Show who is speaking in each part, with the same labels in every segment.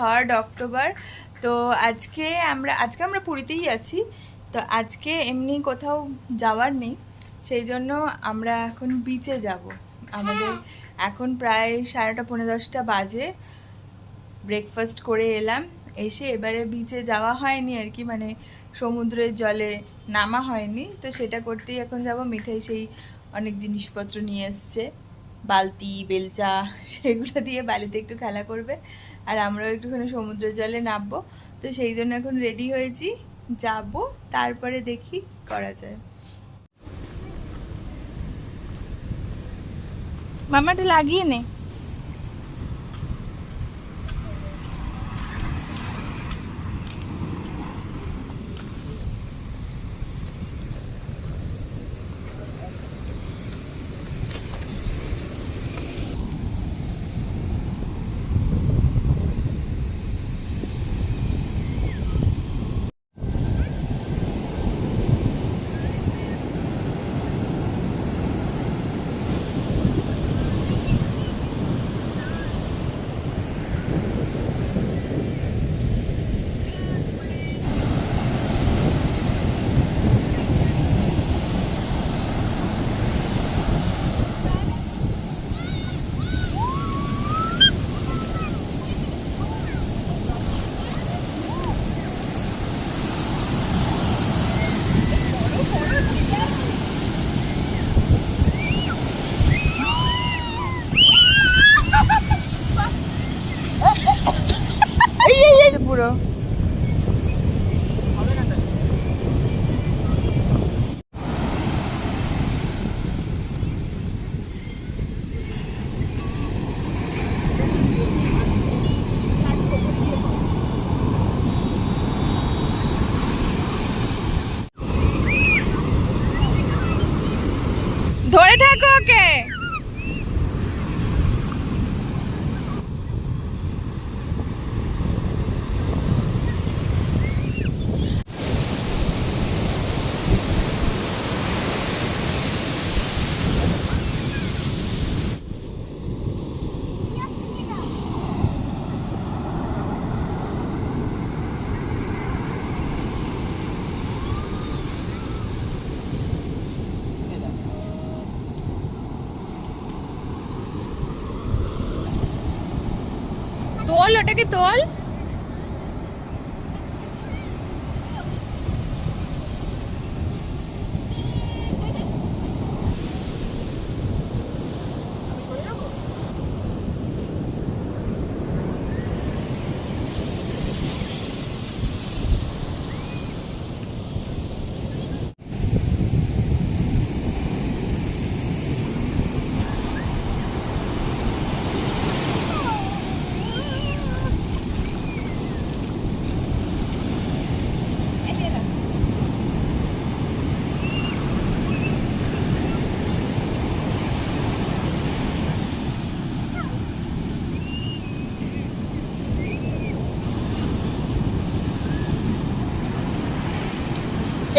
Speaker 1: 3rd October. তো আজকে আমরা পুরীতেই আছি। তো আজকে এমনি কোথাও যাওয়ার নেই, সেই জন্য আমরা এখন বিচে যাব। আমাদের এখন প্রায় 9:30 পৌনে 10টা বাজে। ব্রেকফাস্ট করে এলাম, এসে এবারে বিচে যাওয়া হয়নি আর কি, মানে সমুদ্রের জলে নামা হয়নি। তো সেটা করতেই এখন যাব। মিঠাই সেই অনেক জিনিসপত্র নিয়ে এসছে, বালতি বেলচা, সেগুলো দিয়ে বালিতে একটু খেলা করবে, আর আমরাও একটুখানি সমুদ্রের জলে নামবো। তো সেই জন্য এখন রেডি হয়েছি, যাব, তারপরে দেখি করা যায়। মামাটা লাগিয়ে নে। পুরো ধরে থাকো ওকে। তোল ওটাকে, তোল।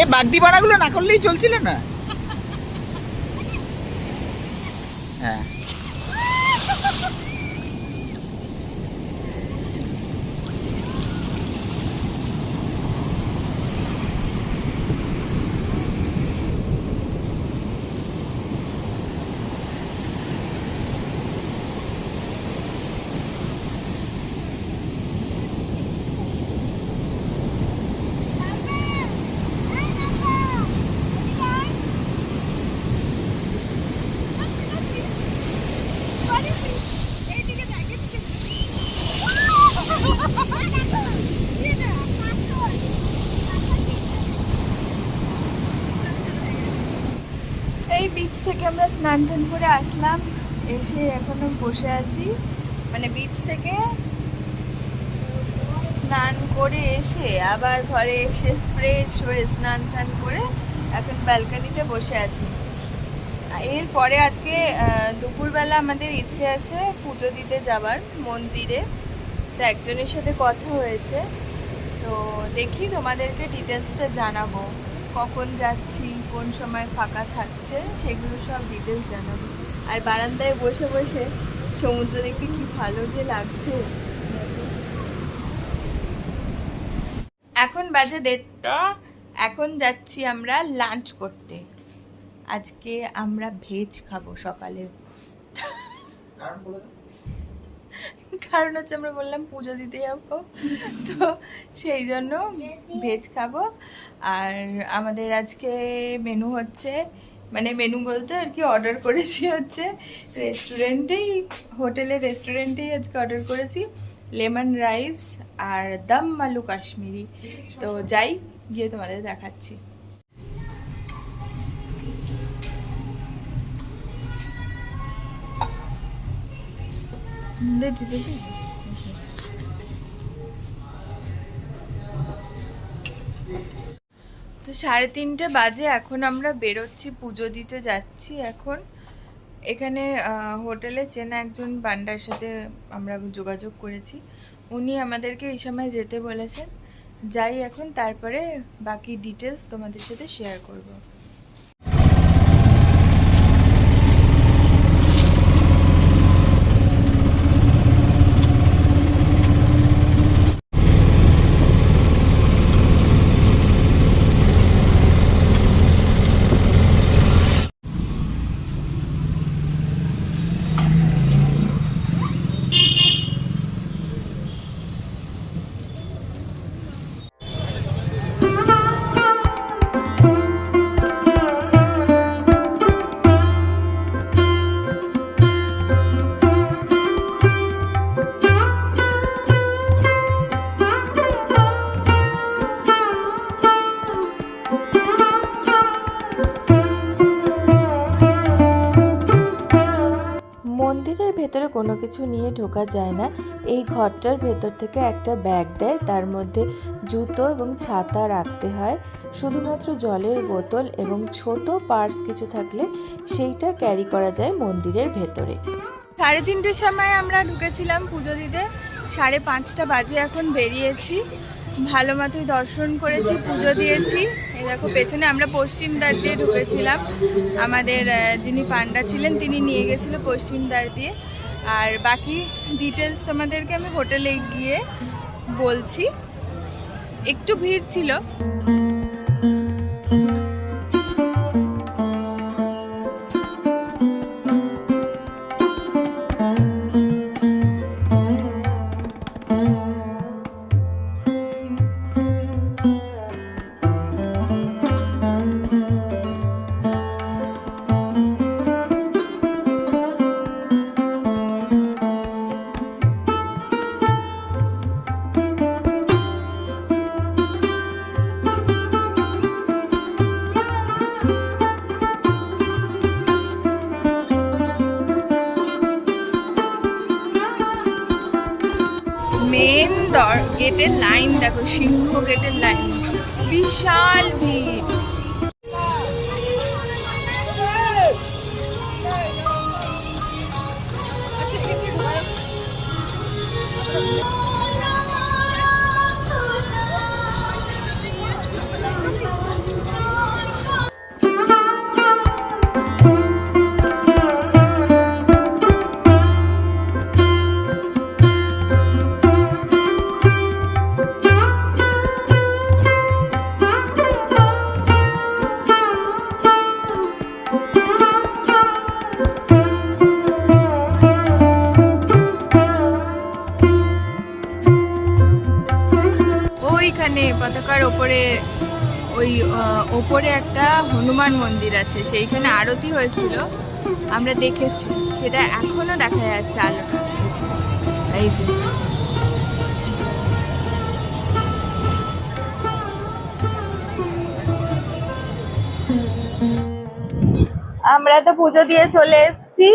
Speaker 2: এই বাগদি বানাগুলো না করলেই চলছিল না। হ্যাঁ,
Speaker 1: এই বিচ থেকে আমরা স্নান টান করে আসলাম, এসে এখনো বসে আছি। মানে বিচ থেকে স্নান করে এসে আবার ঘরে এসে ফ্রেশ হয়ে স্নান টান করে এখন ব্যালকনিতে বসে আছি। এরপরে আজকে দুপুরবেলা আমাদের ইচ্ছে আছে পুজো দিতে যাবার মন্দিরে। তো একজনের সাথে কথা হয়েছে, তো দেখি তোমাদেরকে ডিটেলসটা জানাবো, কখন যাচ্ছি, কোন সময় ফাঁকা থাকছে, সেগুলো সব ডিটেলস জানাবো। আর বারান্দায় বসে বসে সমুদ্র দেখতে কি ভালো যে লাগছে। এখন বাজে 1:30, এখন যাচ্ছি আমরা লাঞ্চ করতে। আজকে আমরা ভেজ খাবো সকালে। কারণ হচ্ছে আমরা বললাম পুজো দিতে যাবো, তো সেই জন্য ভেজ খাবো। আর আমাদের আজকে মেনু হচ্ছে, মানে মেনু বলতে আর কি অর্ডার করেছি হচ্ছে রেস্টুরেন্টেই আজকে অর্ডার করেছি লেমন রাইস আর দম আলু কাশ্মীরি। তো যাই, গিয়ে তোমাদের দেখাচ্ছি। তো 3:30 বাজে, এখন আমরা বেরোচ্ছি, পুজো দিতে যাচ্ছি। এখন এখানে হোটেলে চেনা একজন পান্ডার সাথে আমরা যোগাযোগ করেছি, উনি আমাদেরকে এই সময় যেতে বলেছেন। যাই এখন, তারপরে বাকি ডিটেলস তোমাদের সাথে শেয়ার করব।
Speaker 3: মন্দিরের ভেতরে কোনো কিছু নিয়ে ঢোকা যায় না। এই ঘরটার ভেতর থেকে একটা ব্যাগ দেয়, তার মধ্যে জুতো এবং ছাতা রাখতে হয়। শুধুমাত্র জলের বোতল এবং ছোট পার্স কিছু থাকলে সেইটা ক্যারি করা যায় মন্দিরের ভেতরে।
Speaker 1: 3:30 সময় আমরা ঢুকেছিলাম পুজো দিতে, 5:30 বাজে এখন বেরিয়েছি। ভালো মতোই দর্শন করেছি, পুজো দিয়েছি। এই দেখো পেছনে আমরা পশ্চিম দ্বার দিয়ে ঢুকেছিলাম, আমাদের যিনি পান্ডা ছিলেন তিনি নিয়ে গেছিল পশ্চিম দ্বার দিয়ে। আর বাকি ডিটেলস তোমাদেরকে আমি হোটেলে গিয়ে বলছি। একটু ভিড় ছিল। মেন গেটের লাইন দেখো, সিংহ গেটের লাইন, বিশাল ভিড়। ওইখানে পতাকার ওপরে ওপরে একটা হনুমান মন্দির আছে, সেইখানে আরতি হয়েছিল, আমরা দেখেছি, সেটা এখনো দেখা যাচ্ছে আলোটা। এই যে আমরা তো পুজো দিয়ে চলে এসেছি,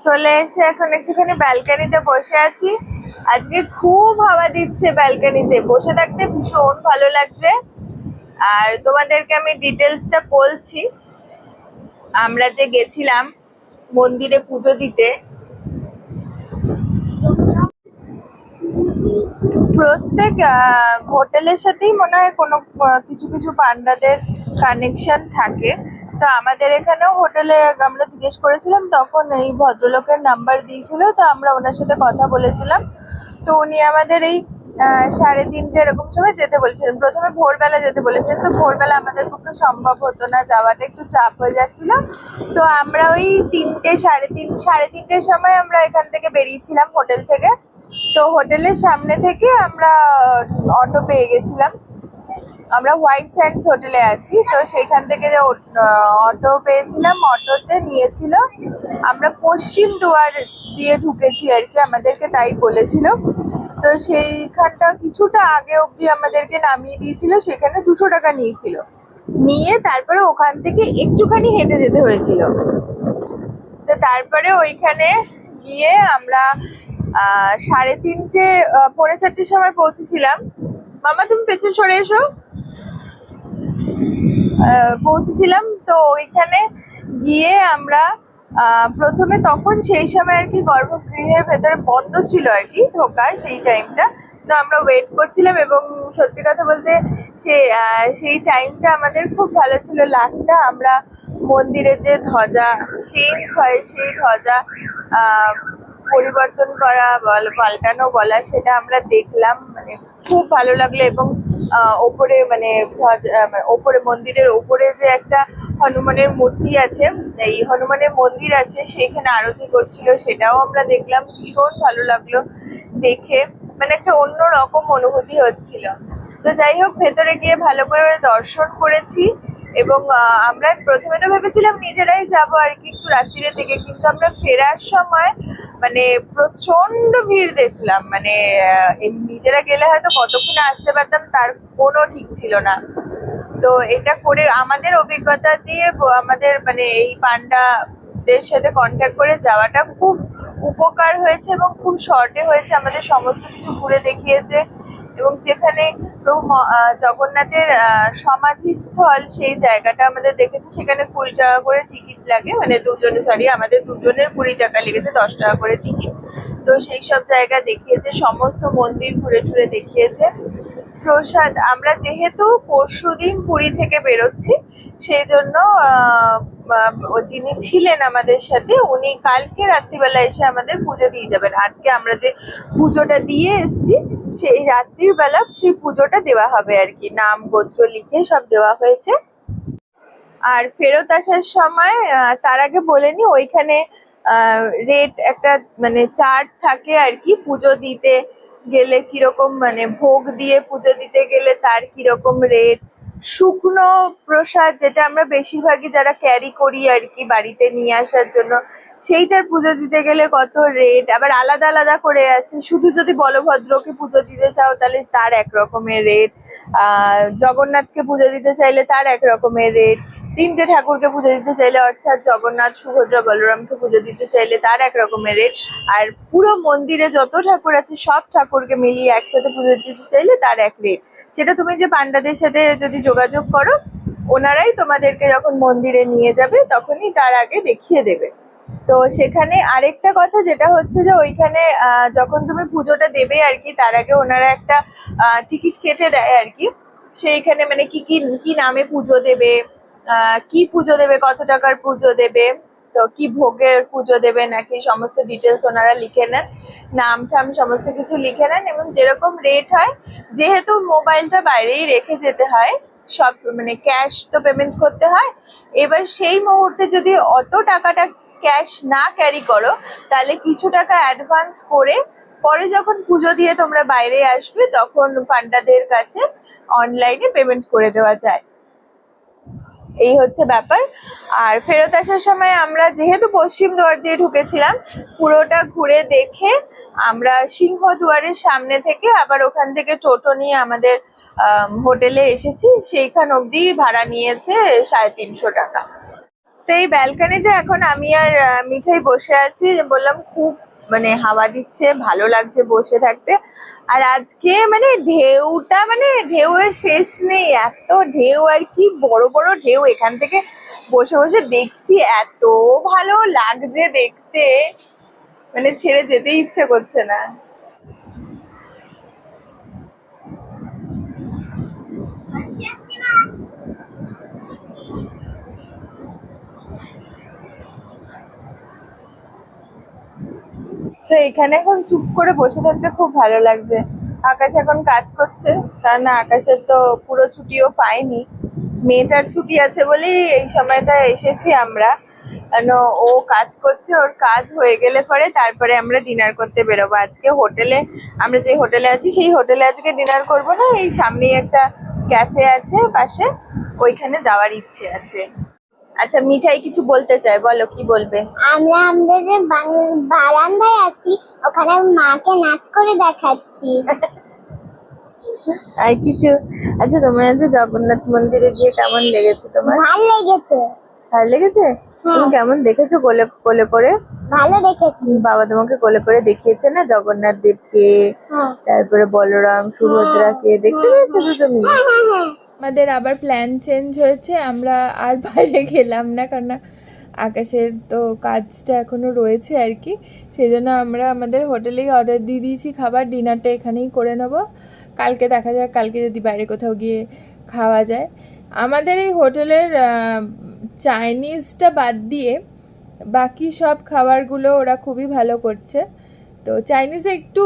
Speaker 1: চলে এসে এখন একটুখানি ব্যালকনিতে বসে আছি। আজকে খুব হাওয়া দিচ্ছে, ব্যালকনিতে বসে থাকতে ভীষণ ভালো লাগছে। আর তোমাদেরকে আমি ডিটেলসটা বলছি। আমরা যে গেছিলাম মন্দিরে পুজো দিতে, প্রত্যেক হোটেলের সাথেই মনে হয় কোনো কিছু কিছু পান্ডাদের কানেকশন থাকে। তো আমাদের এখানেও হোটেলে আমরা জিজ্ঞেস করেছিলাম, তখন এই ভদ্রলোকের নাম্বার দিয়েছিল, তো আমরা ওনার সাথে কথা বলেছিলাম। তো উনি আমাদের এই
Speaker 3: 3:30 এরকম সময় যেতে বলেছিলেন। প্রথমে ভোরবেলা যেতে বলেছিলেন, তো ভোরবেলা আমাদের পক্ষে সম্ভব হতো না, যাওয়াটা একটু চাপ হয়ে যাচ্ছিল। তো আমরা ওই 3:30 সময় আমরা এখান থেকে বেরিয়েছিলাম হোটেল থেকে। তো হোটেলের সামনে থেকে আমরা অটো পেয়ে গেছিলাম। আমরা হোয়াইট স্যান্ডস হোটেলে আছি, তো সেইখান থেকে যে অটো পেয়েছিলাম, অটোতে নিয়েছিল। আমরা পশ্চিম দুয়ার দিয়ে ঢুকেছি আর কি, আমাদেরকে তাই বলেছিল। তো সেইখানটা কিছুটা আগে অবধি আমাদেরকে নামিয়ে দিয়েছিল, সেখানে 200 টাকা নিয়েছিল। নিয়ে তারপরে ওখান থেকে একটুখানি হেঁটে যেতে হয়েছিল। তো তারপরে ওইখানে গিয়ে আমরা 3:30 4:45 সময় পৌঁছেছিলাম। মামা তুমি পেছন সরে এসো। পৌঁছেছিলাম। তো ওইখানে গিয়ে আমরা প্রথমে তখন সেই সময় আর কি গর্ভগৃহের ভেতরে বন্ধ ছিল আর কি ঢোকা সেই টাইমটা। তো আমরা ওয়েট করছিলাম এবং সত্যি কথা বলতে সেই টাইমটা আমাদের খুব ভালো ছিল। লাগটা আমরা মন্দিরে যে ধ্বজা চেঞ্জ হয়, সেই ধ্বজা পরিবর্তন করা পাল্টানো বলা, সেটা আমরা দেখলাম, মানে খুব ভালো লাগলো। এবং ওপরে মানে ওপরে মন্দিরের ওপরে যে একটা হনুমানের মূর্তি আছে, এই হনুমানের মন্দির আছে, সেইখানে আরতি করছিল, সেটাও আমরা দেখলাম। ভীষণ ভালো লাগলো দেখে, মানে একটা অন্যরকম অনুভূতি হচ্ছিল। তো যাই হোক, ভেতরে গিয়ে ভালো করে দর্শন করেছি। এবং আমরা প্রথমে তো ভেবেছিলাম নিজেরাই যাবো আর কি একটু রাত্রিরে থেকে, কিন্তু আমরা ফেরার সময় মানে প্রচন্ড ভিড় দেখলাম। মানে নিজেরা গেলে হয়তো কতক্ষণে আসতে পারতাম তার কোনো ঠিক ছিল না। তো এটা করে আমাদের অভিজ্ঞতা দিয়ে আমাদের মানে এই পান্ডাদের সাথে কন্ট্যাক্ট করে যাওয়াটা খুব উপকার হয়েছে এবং খুব শর্টে হয়েছে। আমাদের সমস্ত কিছু ঘুরে দেখিয়েছে। এবং যেখানে জগন্নাথের সমাধিস্থল, সেই জায়গাটা আমাদের দেখেছি। সেখানে 20 টাকা করে টিকিট লাগে, মানে আমাদের দুজনের 20 টাকা লেগেছে, 10 টাকা করে টিকিট। তো সেই সব জায়গা দেখিয়েছে, সমস্ত মন্দির ঘুরে ঘুরে দেখিয়েছে। প্রসাদ আমরা যেহেতু পরশুদিন পুরী থেকে বেরোচ্ছি, সেই জন্য যিনি ছিলেন আমাদের সাথে, উনি কালকে রাত্রিবেলা এসে আমাদের পুজো দিয়ে যাবেন। আজকে আমরা যে পুজোটা দিয়ে এসছি, সেই রাত্রির বেলা সেই পুজোটা দেওয়া হবে আর কি, নাম গোত্র লিখে সব দেওয়া হয়েছে। আর ফেরত আসার সময় তার আগে বলেনি, ওইখানে রেট একটা মানে চার্ট থাকে আর কি, পুজো দিতে গেলে কিরকম, মানে ভোগ দিয়ে পুজো দিতে গেলে তার কিরকম রেট। শুকনো প্রসাদ, যেটা আমরা বেশিরভাগই যারা ক্যারি করি আর কি বাড়িতে নিয়ে আসার জন্য, সেইটার পুজো দিতে গেলে কত রেট, আবার আলাদা আলাদা করে আছে। শুধু যদি বলভদ্রকে পুজো দিতে চাও তাহলে তার এক রকমের রেট, জগন্নাথকে পুজো দিতে চাইলে তার এক রকমের রেট, 3টে ঠাকুরকে পুজো দিতে চাইলে অর্থাৎ জগন্নাথ, সুভদ্রা, বলরামকে পুজো দিতে চাইলে তার এক রকমের রেট, আর পুরো মন্দিরে যত ঠাকুর আছে সব ঠাকুরকে মিলিয়ে একসাথে পুজো দিতে চাইলে তার এক রেট। সেটা তুমি যে পান্ডাদের সাথে যদি যোগাযোগ করো, ওনারাই তোমাদেরকে যখন মন্দিরে নিয়ে যাবে তখনই তার আগে দেখিয়ে দেবে। তো সেখানে আরেকটা কথা যেটা হচ্ছে যে ওইখানে যখন তুমি পুজোটা দেবে আর কি, তার আগে ওনারা একটা টিকিট কেটে দেয় আর কি। সেইখানে মানে কি নামে পুজো দেবে, কি পুজো দেবে, কত টাকার পুজো দেবে, তো কি ভোগের পুজো দেবে, নাকি সমস্ত ডিটেলস ওনারা লিখে নেন, নাম টাম সমস্ত কিছু লিখে নেন। এবং যেরকম রেট হয়, যেহেতু মোবাইলটা বাইরেই রেখে যেতে হয়, সব মানে ক্যাশ তো পেমেন্ট করতে হয়। এবার সেই মুহূর্তে যদি অত টাকাটা ক্যাশ না ক্যারি করো, তাহলে কিছু টাকা অ্যাডভান্স করে পরে যখন পুজো দিয়ে তোমরা বাইরে আসবে, তখন পান্ডাদের কাছে অনলাইনে পেমেন্ট করে দেওয়া যায়। এই হচ্ছে ব্যাপার। আর ফেরত আসার সময় আমরা যেহেতু পশ্চিম দুয়ার দিয়ে ঢুকেছিলাম, পুরোটা ঘুরে দেখে আমরা সিংহ দুয়ারের সামনে থেকে আবার ওখান থেকে টোটো নিয়ে আমাদের হোটেলে এসেছি। সেইখান অবধি ভাড়া নিয়েছে 350 টাকা। তো এই ব্যালকনিতে এখন আমি আর মিঠাই বসে আছি। বললাম খুব মানে হাওয়া দিচ্ছে, ভালো লাগছে বসে থাকতে। আর আজকে মানে ঢেউটা, মানে ঢেউয়ের শেষ নেই, এত ঢেউ আর কি, বড় বড় ঢেউ। এখান থেকে বসে বসে দেখছি, এত ভালো লাগছে দেখতে, মানে ছেড়ে যেতে ইচ্ছে করছে না। তো এখানে এখন চুপ করে বসে থাকতে খুব ভালো লাগছে।
Speaker 1: আকাশ এখন কাজ করছে, কারণ আকাশের তো পুরো ছুটিও পাইনি। মেয়েটার ছুটি আছে বলেই এই সময়টা এসেছি আমরা, কেন ও কাজ করছে, ওর কাজ হয়ে গেলে পরে তারপরে আমরা ডিনার করতে বেরোবো। আজকে হোটেলে, আমরা যে হোটেলে আছি সেই হোটেলে আজকে ডিনার করব না, এই সামনেই একটা ক্যাফে আছে পাশে, ওইখানে যাওয়ার ইচ্ছে আছে। আচ্ছা মিঠাই কিছু বলতে চাই, বলো কি বলবে?
Speaker 4: আমরা যে বারান্দায় আছি ওখানে মাকে নাচ করে দেখাচ্ছি।
Speaker 1: আর কিছু? আচ্ছা তোমার আজকে জগন্নাথ মন্দিরে গিয়ে কেমন লেগেছে তোমার?
Speaker 4: ভালো লেগেছে।
Speaker 1: ভালো লেগেছে? তুমি কেমন দেখেছো কোলে কোলে করে?
Speaker 4: ভালো দেখেছি।
Speaker 1: বাবা তোমাকে কোলে করে দেখিয়েছে না জগন্নাথ দেবকে,
Speaker 4: হ্যাঁ
Speaker 1: তারপরে বলরাম সুভদ্রাকে দেখতে পেয়েছো তো তুমি?
Speaker 4: হ্যাঁ।
Speaker 1: আমাদের আবার প্ল্যান চেঞ্জ হয়েছে, আমরা আর বাইরে গেলাম না, কারণ আকাশের তো কাজটা এখনো রয়েছে আর কি। সেই জন্য আমরা আমাদের হোটেলেই অর্ডার দিয়ে দিয়েছি খাবার, ডিনারটা এখানেই করে নেবো। কালকে দেখা যাক, কালকে যদি বাইরে কোথাও গিয়ে খাওয়া যায়। আমাদের এই হোটেলের চাইনিজটা বাদ দিয়ে বাকি সব খাবারগুলো ওরা খুবই ভালো করছে। তো চাইনিজে একটু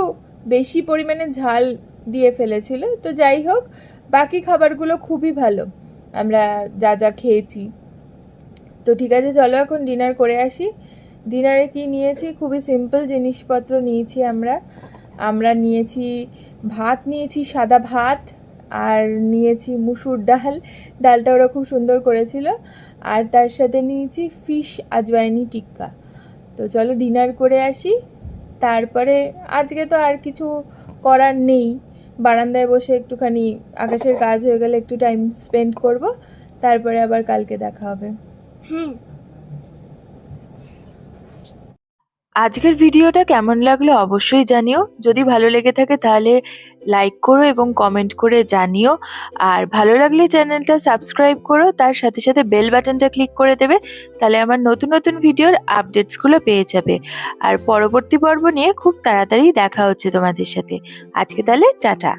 Speaker 1: বেশি পরিমাণে ঝাল দিয়ে ফেলেছিল, তো যাই হোক বাকি খাবারগুলো খুবই ভালো আমরা যা যা খেয়েছি। তো ঠিক আছে, চলো এখন ডিনার করে আসি। ডিনারে কি নিয়েছি? খুবই সিম্পল জিনিসপত্র নিয়েছি আমরা নিয়েছি ভাত, নিয়েছি সাদা ভাত, আর নিয়েছি মুসুর ডালটা ওরা খুব সুন্দর করেছিল, আর তার সাথে নিয়েছি ফিশ আজওয়াইনি টিক্কা। তো চলো ডিনার করে আসি, তারপরে আজকে তো আর কিছু করার নেই, বারান্দায় বসে একটুখানি আকাশের কাজ হয়ে গেলে একটু টাইম স্পেন্ড করব, তারপরে আবার কালকে দেখা হবে।
Speaker 4: হ্যাঁ।
Speaker 3: আজকের ভিডিওটা কেমন লাগলো অবশ্যই জানিও। যদি ভালো লেগে থাকে তাহলে লাইক করো এবং কমেন্ট করে জানিও। আর ভালো লাগলে চ্যানেলটা সাবস্ক্রাইব করো, তার সাথে সাথে বেল বাটনটা ক্লিক করে দেবে, তাহলে আমার নতুন নতুন ভিডিওর আপডেটসগুলো পেয়ে যাবে। আর পরবর্তী পর্ব নিয়ে খুব তাড়াতাড়ি দেখা হচ্ছে তোমাদের সাথে। আজকে তাহলে টাটা।